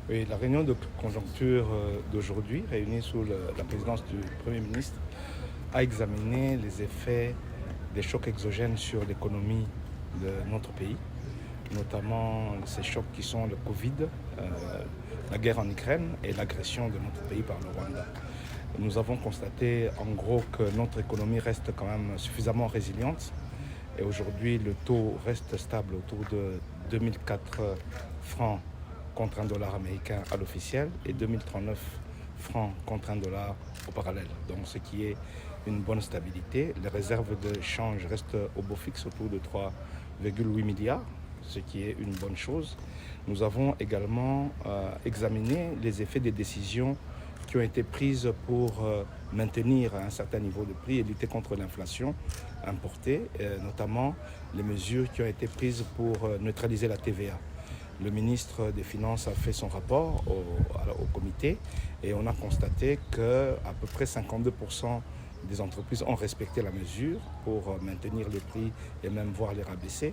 Oui, la réunion de conjoncture d'aujourd'hui, réunie sous la présidence du Premier ministre, a examiné les effets des chocs exogènes sur l'économie de notre pays, notamment ces chocs qui sont le Covid, la guerre en Ukraine et l'agression de notre pays par le Rwanda. Nous avons constaté en gros que notre économie reste quand même suffisamment résiliente et aujourd'hui le taux reste stable autour de 2004 francs contre un dollar américain à l'officiel et 2039 francs contre un dollar au parallèle. Donc ce qui est une bonne stabilité. Les réserves de change restent au beau fixe autour de 3,8 milliards, ce qui est une bonne chose. Nous avons également examiné les effets des décisions qui ont été prises pour maintenir un certain niveau de prix et lutter contre l'inflation importée, notamment les mesures qui ont été prises pour neutraliser la TVA. Le ministre des Finances a fait son rapport au comité et on a constaté qu'à peu près 52% des entreprises ont respecté la mesure pour maintenir le prix et même voir les rabaisser.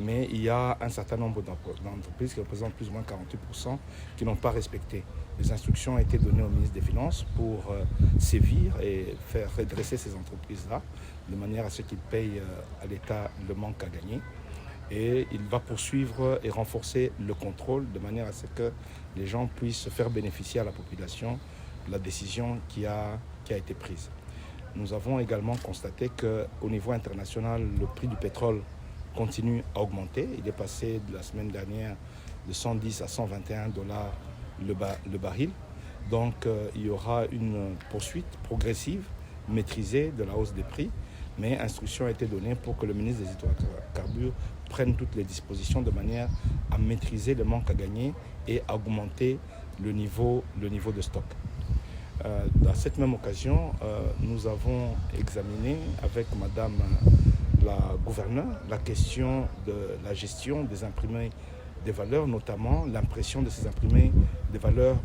Mais il y a un certain nombre d'entreprises qui représentent plus ou moins 48% qui n'ont pas respecté. Les instructions ont été données au ministre des Finances pour sévir et faire redresser ces entreprises-là de manière à ce qu'ils payent à l'État le manque à gagner. Et il va poursuivre et renforcer le contrôle de manière à ce que les gens puissent faire bénéficier à la population de la décision qui a été prise. Nous avons également constaté qu'au niveau international, le prix du pétrole continue à augmenter. Il est passé de la semaine dernière de 110 à 121 dollars le baril. Donc il y aura une poursuite progressive, maîtrisée de la hausse des prix. Mais instruction a été donnée pour que le ministre des Hydrocarbures prenne toutes les dispositions de manière à maîtriser le manque à gagner et à augmenter le niveau de stock. À cette même occasion, nous avons examiné avec Madame la gouverneure la question de la gestion des imprimés des valeurs, notamment l'impression de ces imprimés des valeurs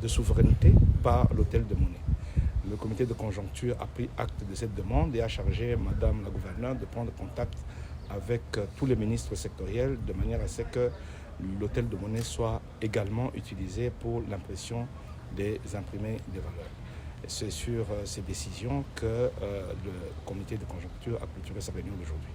de souveraineté par l'hôtel de monnaie. Le comité de conjoncture a pris acte de cette demande et a chargé Madame la gouverneure de prendre contact avec tous les ministres sectoriels de manière à ce que l'hôtel de monnaie soit également utilisé pour l'impression des imprimés des valeurs. C'est sur ces décisions que le comité de conjoncture a clôturé sa réunion d'aujourd'hui.